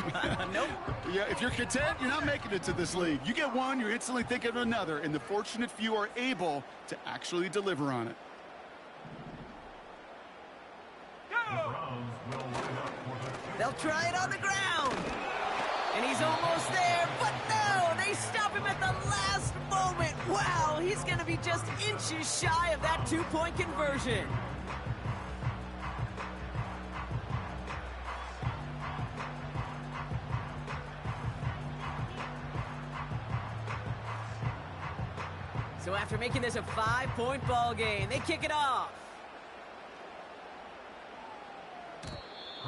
Nope. Yeah, if you're content, you're not making it to this league. You get one, you're instantly thinking of another, and the fortunate few are able to actually deliver on it. They'll try it on the ground. And he's almost there, but no, they stop him at the last moment. Wow, he's going to be just inches shy of that 2-point conversion. So after making this a 5-point ball game, they kick it off.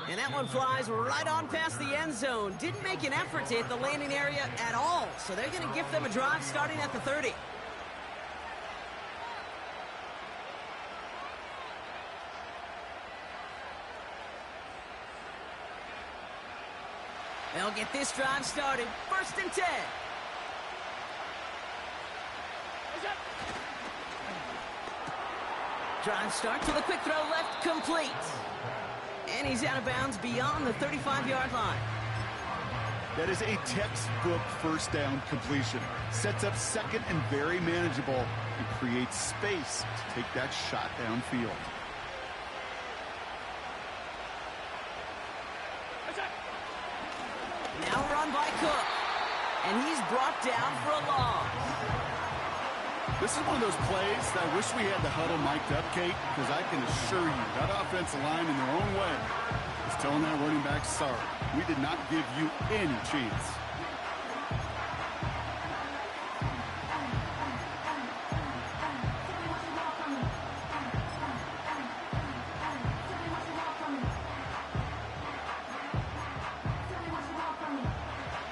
And that one flies right on past the end zone. Didn't make an effort to hit the landing area at all. So they're going to give them a drive starting at the 30. They'll get this drive started. 1st and 10. Drive starts with a quick throw left, complete. And he's out of bounds beyond the 35-yard line. That is a textbook first down completion. Sets up second and very manageable and creates space to take that shot downfield. Now run by Cook. And he's brought down for a loss. This is one of those plays that I wish we had the huddle mic'd up, Kate, because I can assure you that offensive line in their own way is telling that running back, sorry, we did not give you any chance.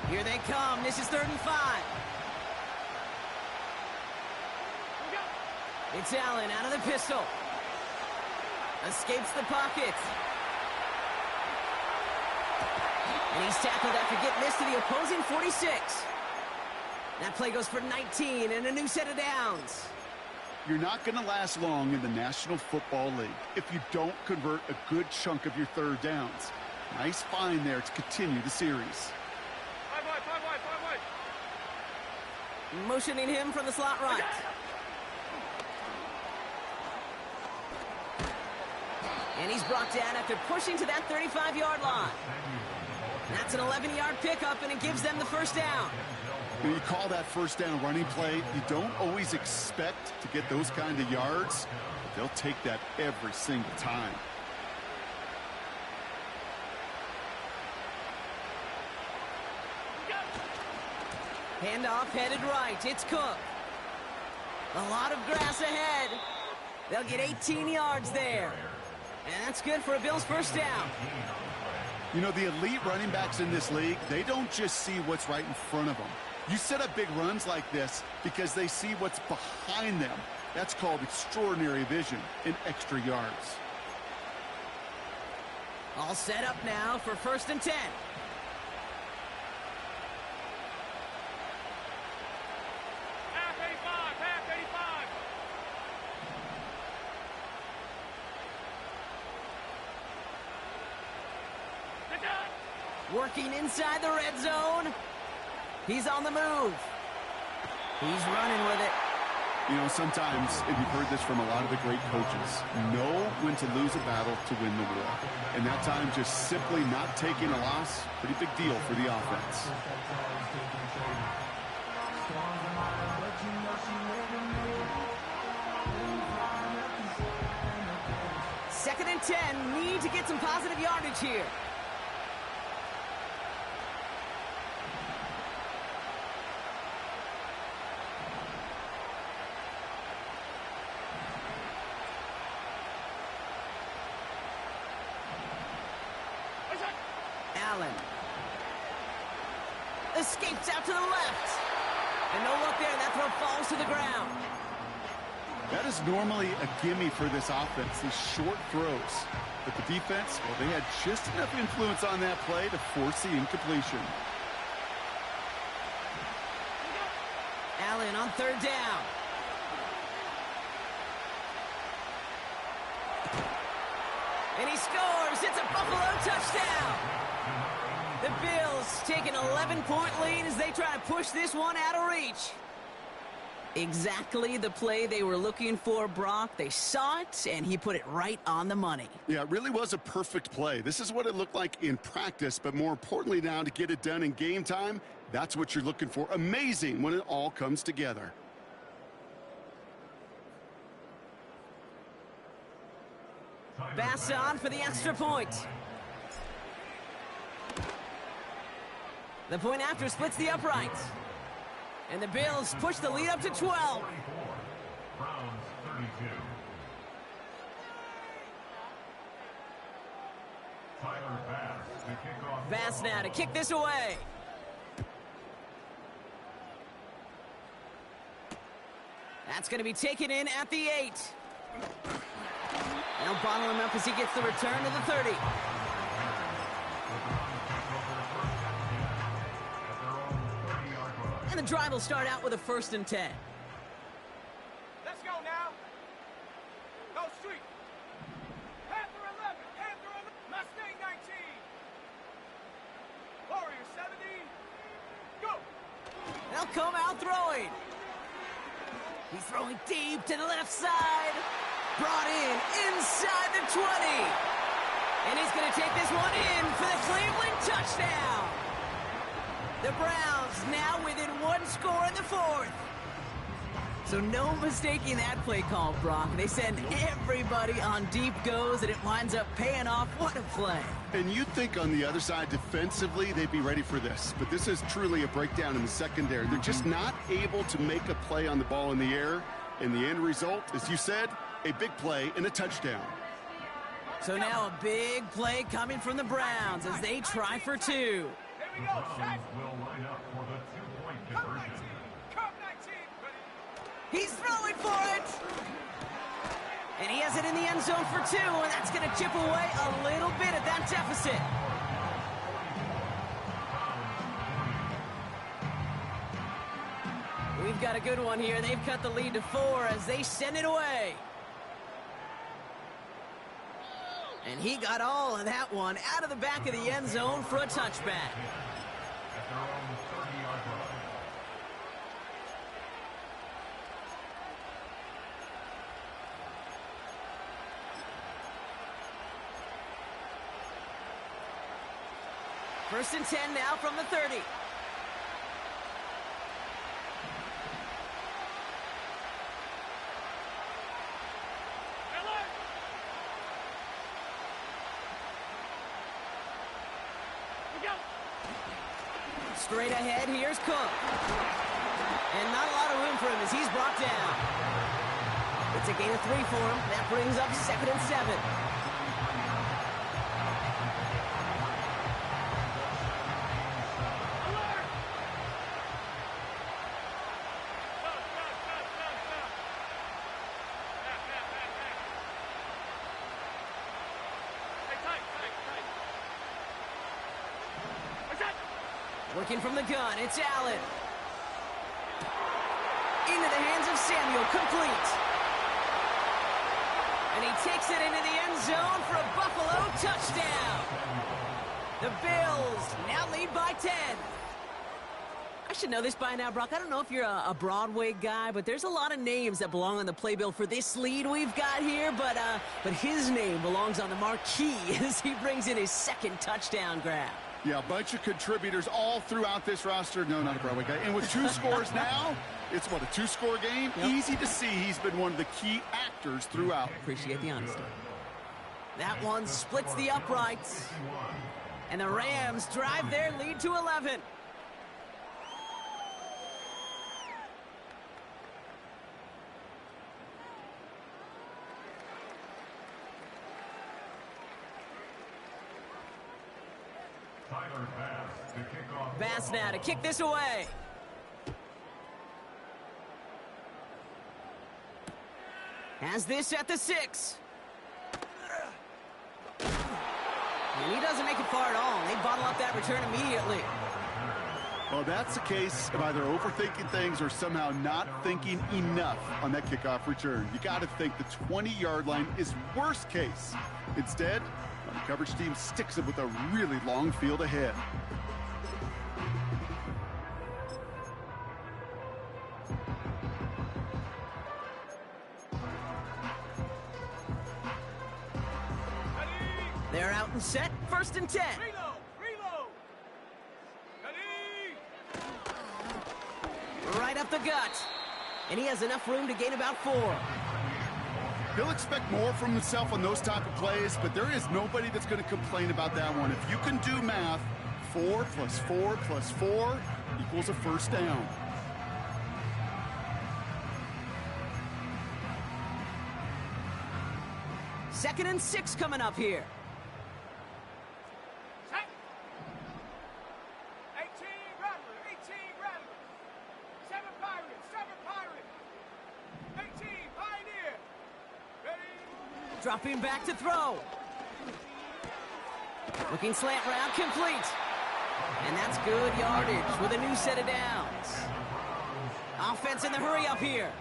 Here they come. This is 3rd and 5. It's Allen out of the pistol. Escapes the pocket. And he's tackled after getting this to the opposing 46. That play goes for 19 and a new set of downs. You're not going to last long in the National Football League if you don't convert a good chunk of your third downs. Nice find there to continue the series. Five wide. Motioning him from the slot right. And he's brought down after pushing to that 35-yard line. That's an 11-yard pickup, and it gives them the first down. When you call that first down running play, you don't always expect to get those kind of yards, but they'll take that every single time. Handoff headed right. It's Cook. A lot of grass ahead. They'll get 18 yards there. And that's good for a Bills first down. You know, the elite running backs in this league, they don't just see what's right in front of them. You set up big runs like this because they see what's behind them. That's called extraordinary vision and extra yards. All set up now for 1st and 10. Half 85. Working inside the red zone. He's on the move. He's running with it. You know, sometimes, and you've heard this from a lot of the great coaches, know when to lose a battle to win the war. And that time, just simply not taking a loss, pretty big deal for the offense. 2nd and 10. Need to get some positive yardage here. Allen. Escapes out to the left. And no luck there. That throw falls to the ground. That is normally a gimme for this offense, these short throws. But the defense, well, they had just enough influence on that play to force the incompletion. Allen on third down. And he scores. It's a Buffalo touchdown. The Bills take an 11-point lead as they try to push this one out of reach. Exactly the play they were looking for, Brock. They saw it, and he put it right on the money. Yeah, it really was a perfect play. This is what it looked like in practice, but more importantly now to get it done in game time, that's what you're looking for. Amazing when it all comes together. Bass on for the extra point. The point after splits the uprights. And the Bills push the lead up to 12. Browns 32. Tyler Bass to kick off. Bass now to kick this away. That's going to be taken in at the 8. They'll bottle him up as he gets the return to the 30. And the drive will start out with a 1st and 10. Let's go now. Go street. Panther 11. Panther 11. Mustang 19. Warrior 70. Go. They'll come out throwing. He's throwing deep to the left side. Brought in inside the 20. And he's going to take this one in for the Cleveland touchdown. The Browns now within 1 score in the 4th. So no mistaking that play call, Brock. They send everybody on deep goes, and it winds up paying off. What a play. And you'd think on the other side defensively they'd be ready for this. But this is truly a breakdown in the secondary. They're just not able to make a play on the ball in the air. And the end result, as you said, a big play and a touchdown. So now a big play coming from the Browns as they try for 2. Here we The go. Browns Set. will line up for the 2-point Come conversion. 19. Come 19. Ready. He's throwing for it. And he has it in the end zone for 2, and that's going to chip away a little bit at that deficit. We've got a good one here. They've cut the lead to 4 as they send it away. And he got all of that one out of the back of the end zone for a touchback. At their own 30-yard line. First and 10 now from the 30. Straight ahead, here's Cook. And not a lot of room for him as he's brought down. It's a gain of 3 for him. That brings up 2nd and 7. Working from the gun, it's Allen. Into the hands of Samuel, complete. And he takes it into the end zone for a Buffalo touchdown. The Bills now lead by 10. I should know this by now, Brock. I don't know if you're a Broadway guy, but there's a lot of names that belong on the playbill for this lead we've got here. But his name belongs on the marquee as he brings in his 2nd touchdown grab. Yeah, a bunch of contributors all throughout this roster. No, not a Broadway guy. And with 2 scores now, it's what, a 2-score game? Yep. Easy to see he's been one of the key actors throughout. Appreciate the honesty. That one splits the uprights. And the Rams drive their lead to 11. Bass now to kick this away. Has this at the 6. And he doesn't make it far at all. They bottle up that return immediately. Well, that's a case of either overthinking things or somehow not thinking enough on that kickoff return. You got to think the 20-yard line is worst case. Instead, the coverage team sticks it with a really long field ahead. They're out and set. 1st and 10. Reload! Ready? Right up the gut. And he has enough room to gain about 4. He'll expect more from himself on those type of plays, but there is nobody that's going to complain about that one. If you can do math, 4 plus 4 plus 4 equals a first down. Second and 6 coming up here. Set. 18 Rattler. 7 Pirates. 18 Pioneer. Ready? Dropping back to throw. Looking slant route, complete. And that's good yardage with a new set of downs. Offense in the hurry up here.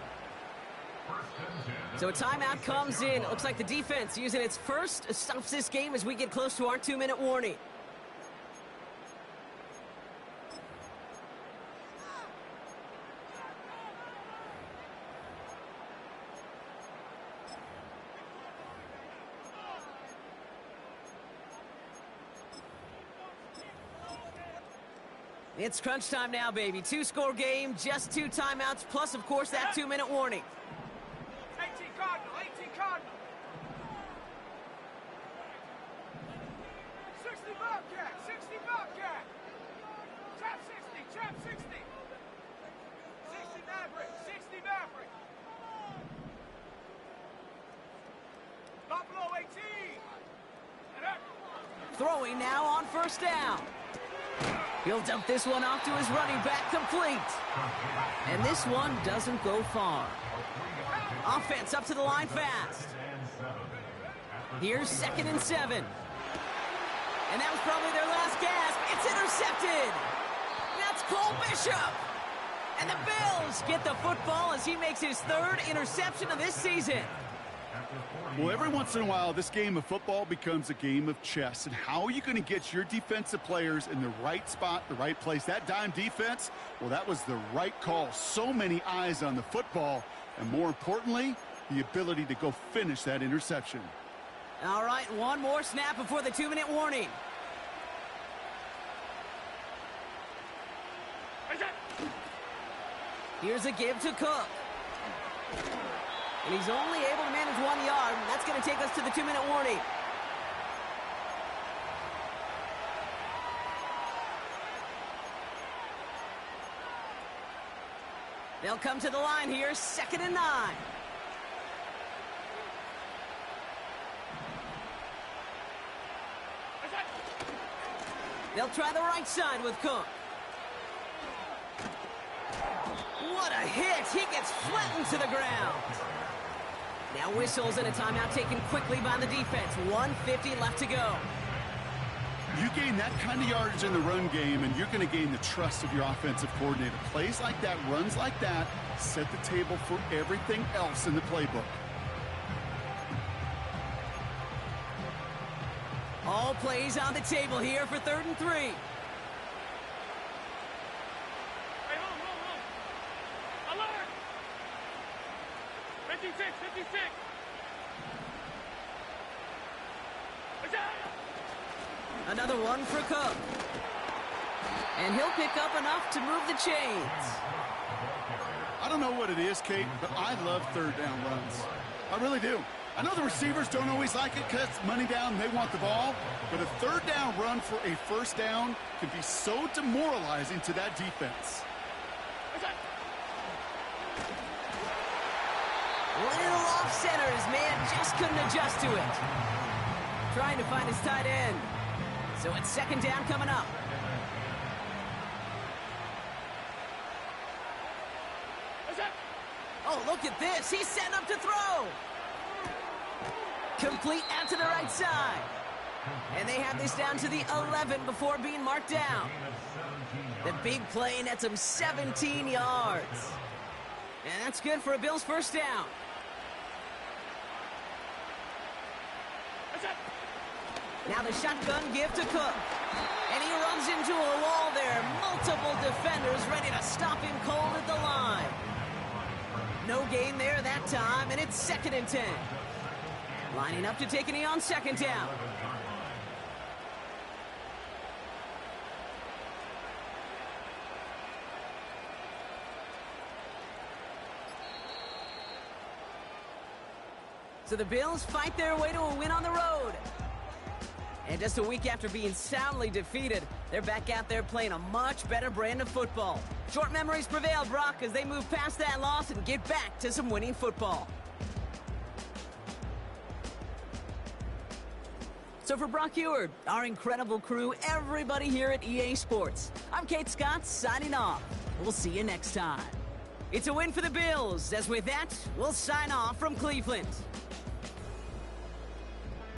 So a timeout comes in. It looks like the defense using its first stops this game as we get close to our 2-minute warning. It's crunch time now, baby. 2-score game, just 2 timeouts, plus, of course, that 2-minute warning. 18 Cardinal. 60 Bobcat. Trap 60. 60 Maverick. Buffalo 18. Throwing now on 1st down. He'll dump this one off to his running back, complete. And this one doesn't go far. Offense up to the line fast. Here's 2nd and 7. And that was probably their last gasp. It's intercepted. That's Cole Bishop. And the Bills get the football as he makes his 3rd interception of this season. Well, every once in a while, this game of football becomes a game of chess. And how are you going to get your defensive players in the right spot, the right place? That dime defense, well, that was the right call. So many eyes on the football. And more importantly, the ability to go finish that interception. All right, one more snap before the 2-minute warning. Here's a give to Cook. And he's only able to manage 1 yard. And that's going to take us to the 2-minute warning. They'll come to the line here, 2nd and 9. They'll try the right side with Cook. What a hit! He gets flattened to the ground. Now whistles and a timeout taken quickly by the defense. 1:50 left to go. You gain that kind of yardage in the run game, and you're going to gain the trust of your offensive coordinator. Plays like that, runs like that, set the table for everything else in the playbook. All plays on the table here for 3rd and 3. Hey, hold. Alert! 56. Another one for Cook. And he'll pick up enough to move the chains. I don't know what it is, Kate, but I love 3rd down runs. I really do. I know the receivers don't always like it because it's money down, they want the ball, but a 3rd down run for a 1st down can be so demoralizing to that defense. Little off center, his man just couldn't adjust to it. Trying to find his tight end. So it's second down coming up. Oh, look at this. He's set up to throw. Complete out to the right side. And they have this down to the 11 before being marked down. The big play nets him 17 yards. And that's good for a Bills first down. Now the shotgun give to Cook. And he runs into a wall there. Multiple defenders ready to stop him cold at the line. No gain there that time, and it's 2nd and 10. Lining up to take a knee on second down. So the Bills fight their way to a win on the road. And just a week after being soundly defeated, they're back out there playing a much better brand of football. Short memories prevail, Brock, as they move past that loss and get back to some winning football. So for Brock Heward, our incredible crew, everybody here at EA Sports, I'm Kate Scott signing off. We'll see you next time. It's a win for the Bills, as with that, we'll sign off from Cleveland.